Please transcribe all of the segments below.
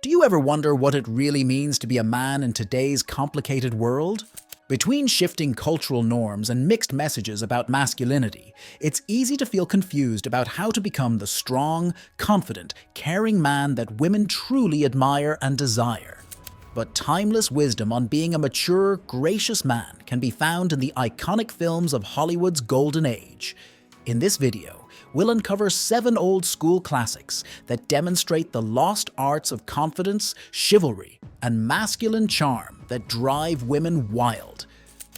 Do you ever wonder what it really means to be a man in today's complicated world? Between shifting cultural norms and mixed messages about masculinity, it's easy to feel confused about how to become the strong, confident, caring man that women truly admire and desire. But timeless wisdom on being a mature, gracious man can be found in the iconic films of Hollywood's golden age. In this video, we'll uncover 7 old-school classics that demonstrate the lost arts of confidence, chivalry, and masculine charm that drive women wild.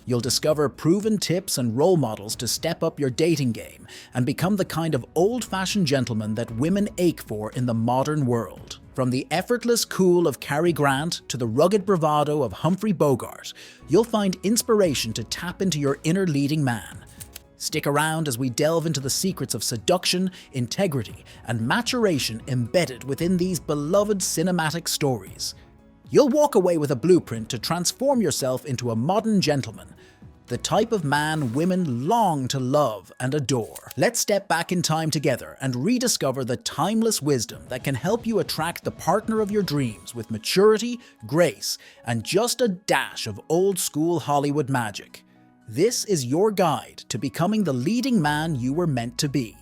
You'll discover proven tips and role models to step up your dating game and become the kind of old-fashioned gentleman that women ache for in the modern world. From the effortless cool of Cary Grant to the rugged bravado of Humphrey Bogart, you'll find inspiration to tap into your inner leading man. Stick around as we delve into the secrets of seduction, integrity, and maturation embedded within these beloved cinematic stories. You'll walk away with a blueprint to transform yourself into a modern gentleman, the type of man women long to love and adore. Let's step back in time together and rediscover the timeless wisdom that can help you attract the partner of your dreams with maturity, grace, and just a dash of old-school Hollywood magic. This is your guide to becoming the leading man you were meant to be.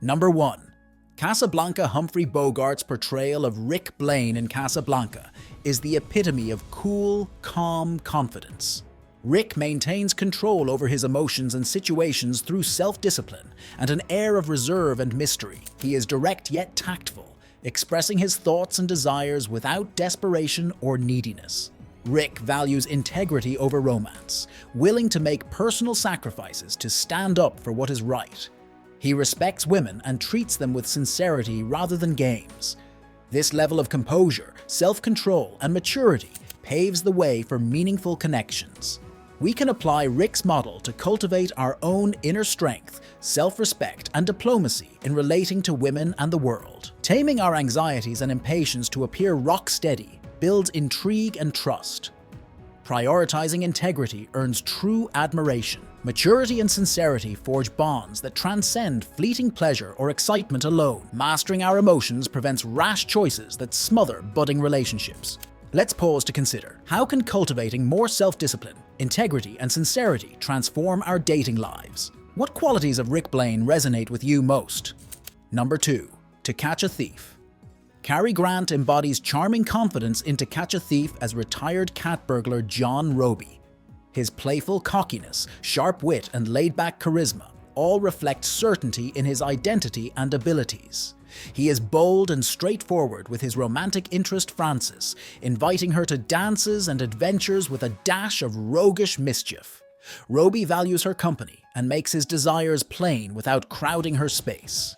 Number 1. Casablanca. Humphrey Bogart's portrayal of Rick Blaine in Casablanca is the epitome of cool, calm confidence. Rick maintains control over his emotions and situations through self-discipline and an air of reserve and mystery. He is direct yet tactful, expressing his thoughts and desires without desperation or neediness. Rick values integrity over romance, willing to make personal sacrifices to stand up for what is right. He respects women and treats them with sincerity rather than games. This level of composure, self-control, and maturity paves the way for meaningful connections. We can apply Rick's model to cultivate our own inner strength, self-respect, and diplomacy in relating to women and the world. Taming our anxieties and impatience to appear rock-steady builds intrigue and trust. Prioritizing integrity earns true admiration. Maturity and sincerity forge bonds that transcend fleeting pleasure or excitement alone. Mastering our emotions prevents rash choices that smother budding relationships. Let's pause to consider, how can cultivating more self-discipline, integrity, and sincerity transform our dating lives? What qualities of Rick Blaine resonate with you most? Number 2. To Catch a Thief. Cary Grant embodies charming confidence in To Catch a Thief as retired cat burglar John Roby. His playful cockiness, sharp wit, and laid-back charisma all reflect certainty in his identity and abilities. He is bold and straightforward with his romantic interest Frances, inviting her to dances and adventures with a dash of roguish mischief. Roby values her company and makes his desires plain without crowding her space.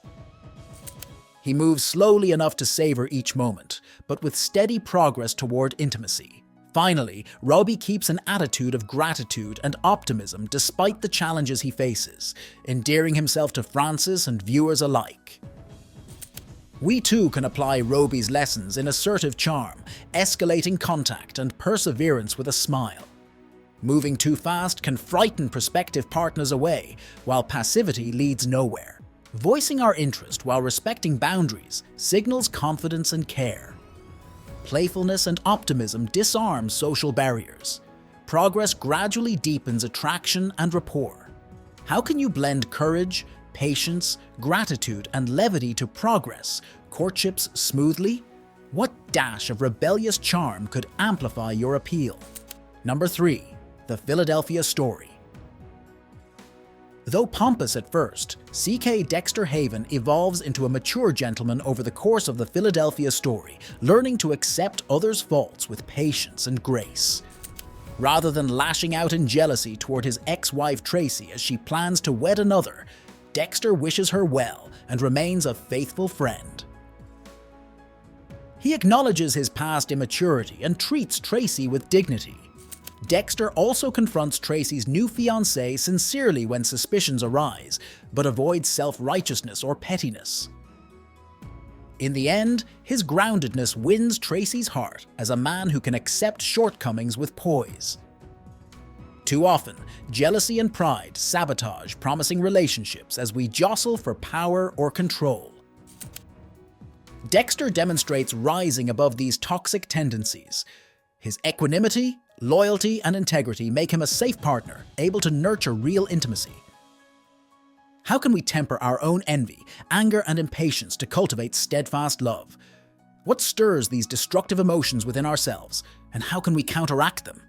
He moves slowly enough to savor each moment, but with steady progress toward intimacy. Finally, Roby keeps an attitude of gratitude and optimism despite the challenges he faces, endearing himself to Frances and viewers alike. We too can apply Roby's lessons in assertive charm, escalating contact, and perseverance with a smile. Moving too fast can frighten prospective partners away, while passivity leads nowhere. Voicing our interest while respecting boundaries signals confidence and care. Playfulness and optimism disarm social barriers. Progress gradually deepens attraction and rapport. How can you blend courage, patience, gratitude, and levity to progress courtships smoothly? What dash of rebellious charm could amplify your appeal? Number 3. The Philadelphia Story. Though pompous at first, C.K. Dexter Haven evolves into a mature gentleman over the course of the Philadelphia Story, learning to accept others' faults with patience and grace. Rather than lashing out in jealousy toward his ex-wife Tracy as she plans to wed another, Dexter wishes her well and remains a faithful friend. He acknowledges his past immaturity and treats Tracy with dignity. Dexter also confronts Tracy's new fiancée sincerely when suspicions arise, but avoids self-righteousness or pettiness. In the end, his groundedness wins Tracy's heart as a man who can accept shortcomings with poise. Too often, jealousy and pride sabotage promising relationships as we jostle for power or control. Dexter demonstrates rising above these toxic tendencies. His equanimity, loyalty, and integrity make him a safe partner, able to nurture real intimacy. How can we temper our own envy, anger, and impatience to cultivate steadfast love? What stirs these destructive emotions within ourselves, and how can we counteract them?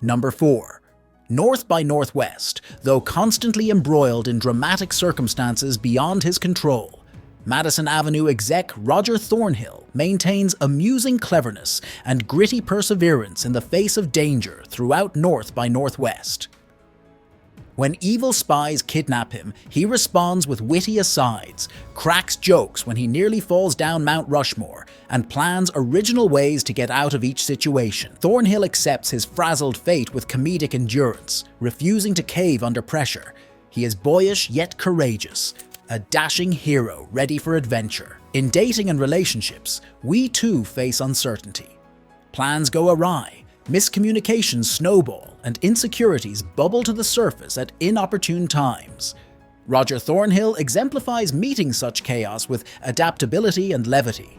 Number 4. North by Northwest. Though constantly embroiled in dramatic circumstances beyond his control, Madison Avenue exec Roger Thornhill maintains amusing cleverness and gritty perseverance in the face of danger throughout North by Northwest. When evil spies kidnap him, he responds with witty asides, cracks jokes when he nearly falls down Mount Rushmore, and plans original ways to get out of each situation. Thornhill accepts his frazzled fate with comedic endurance, refusing to cave under pressure. He is boyish yet courageous, a dashing hero ready for adventure. In dating and relationships, we too face uncertainty. Plans go awry, miscommunications snowball, and insecurities bubble to the surface at inopportune times. Roger Thornhill exemplifies meeting such chaos with adaptability and levity.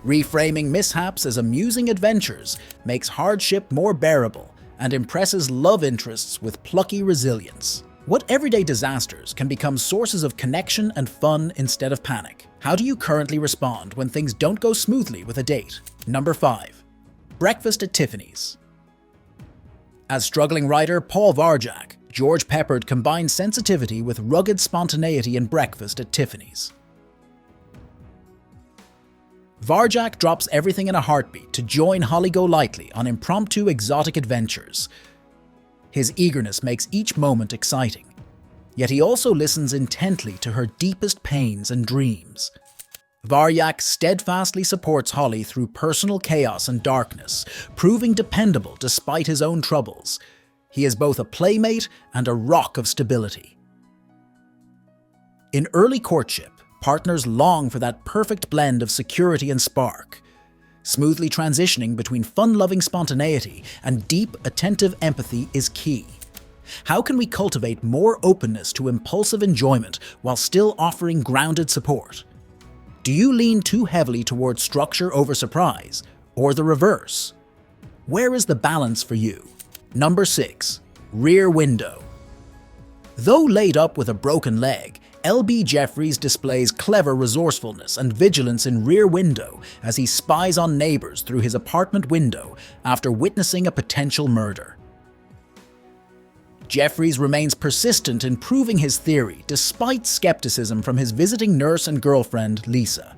Reframing mishaps as amusing adventures makes hardship more bearable and impresses love interests with plucky resilience. What everyday disasters can become sources of connection and fun instead of panic? How do you currently respond when things don't go smoothly with a date? Number 5. Breakfast at Tiffany's. As struggling writer Paul Varjak, George Peppard combines sensitivity with rugged spontaneity in Breakfast at Tiffany's. Varjak drops everything in a heartbeat to join Holly Golightly on impromptu exotic adventures. His eagerness makes each moment exciting, yet he also listens intently to her deepest pains and dreams. Varjak steadfastly supports Holly through personal chaos and darkness, proving dependable despite his own troubles. He is both a playmate and a rock of stability. In early courtship, partners long for that perfect blend of security and spark. Smoothly transitioning between fun-loving spontaneity and deep, attentive empathy is key. How can we cultivate more openness to impulsive enjoyment while still offering grounded support? Do you lean too heavily towards structure over surprise, or the reverse? Where is the balance for you? Number 6. Rear Window. Though laid up with a broken leg, L.B. Jeffries displays clever resourcefulness and vigilance in Rear Window as he spies on neighbors through his apartment window after witnessing a potential murder. Jeffries remains persistent in proving his theory despite skepticism from his visiting nurse and girlfriend, Lisa.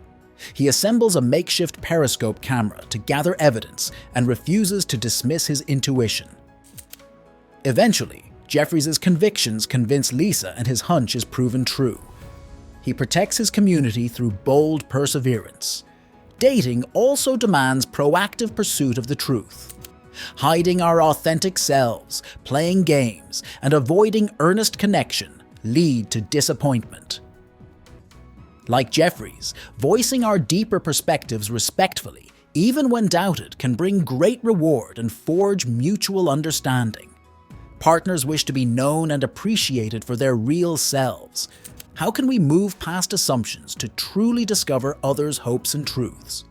He assembles a makeshift periscope camera to gather evidence and refuses to dismiss his intuition. Eventually, Jeffries' convictions convince Lisa and his hunch is proven true. He protects his community through bold perseverance. Dating also demands proactive pursuit of the truth. Hiding our authentic selves, playing games, and avoiding earnest connection lead to disappointment. Like Jeffries, voicing our deeper perspectives respectfully, even when doubted, can bring great reward and forge mutual understanding. Partners wish to be known and appreciated for their real selves. How can we move past assumptions to truly discover others' hopes and truths?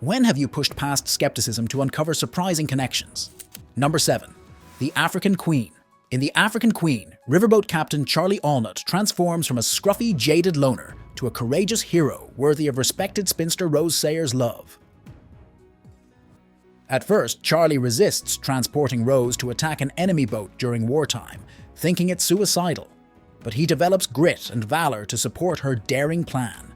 When have you pushed past skepticism to uncover surprising connections? Number 7. The African Queen. In The African Queen, riverboat captain Charlie Allnut transforms from a scruffy, jaded loner to a courageous hero worthy of respected spinster Rose Sayers' love. At first, Charlie resists transporting Rose to attack an enemy boat during wartime, thinking it suicidal, but he develops grit and valor to support her daring plan.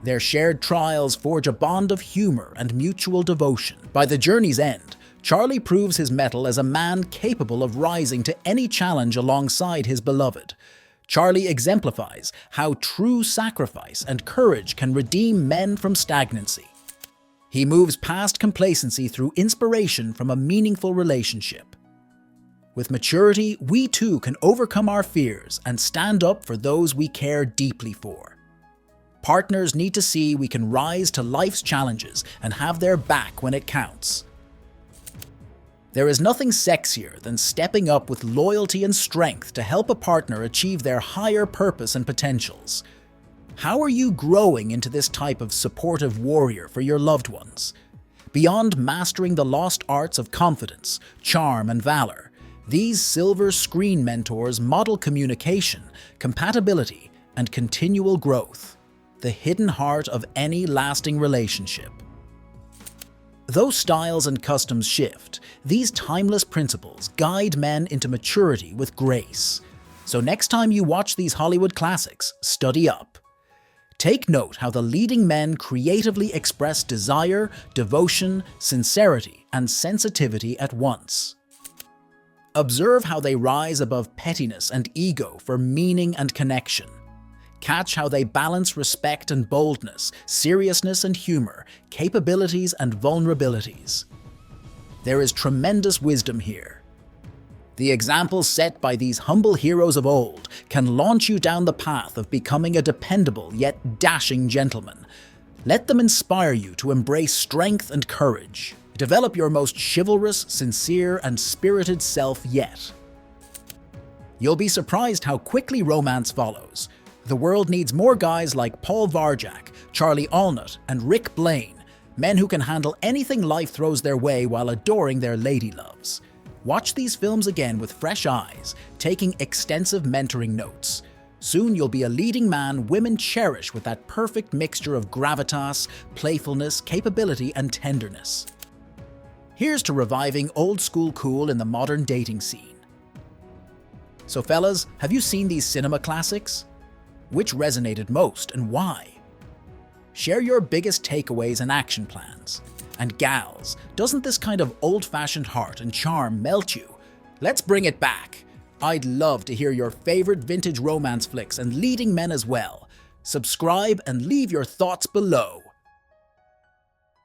Their shared trials forge a bond of humor and mutual devotion. By the journey's end, Charlie proves his mettle as a man capable of rising to any challenge alongside his beloved. Charlie exemplifies how true sacrifice and courage can redeem men from stagnancy. He moves past complacency through inspiration from a meaningful relationship. With maturity, we too can overcome our fears and stand up for those we care deeply for. Partners need to see we can rise to life's challenges and have their back when it counts. There is nothing sexier than stepping up with loyalty and strength to help a partner achieve their higher purpose and potentials. How are you growing into this type of supportive warrior for your loved ones? Beyond mastering the lost arts of confidence, charm, and valor, these silver screen mentors model communication, compatibility, and continual growth, the hidden heart of any lasting relationship. Though styles and customs shift, these timeless principles guide men into maturity with grace. So next time you watch these Hollywood classics, study up. Take note how the leading men creatively express desire, devotion, sincerity, and sensitivity at once. Observe how they rise above pettiness and ego for meaning and connection. Catch how they balance respect and boldness, seriousness and humor, capabilities and vulnerabilities. There is tremendous wisdom here. The examples set by these humble heroes of old can launch you down the path of becoming a dependable yet dashing gentleman. Let them inspire you to embrace strength and courage. Develop your most chivalrous, sincere, and spirited self yet. You'll be surprised how quickly romance follows. The world needs more guys like Paul Varjak, Charlie Allnut, and Rick Blaine, men who can handle anything life throws their way while adoring their lady loves. Watch these films again with fresh eyes, taking extensive mentoring notes. Soon you'll be a leading man women cherish with that perfect mixture of gravitas, playfulness, capability, and tenderness. Here's to reviving old-school cool in the modern dating scene. So fellas, have you seen these cinema classics? Which resonated most and why? Share your biggest takeaways and action plans. And gals, doesn't this kind of old-fashioned heart and charm melt you? Let's bring it back. I'd love to hear your favorite vintage romance flicks and leading men as well. Subscribe and leave your thoughts below.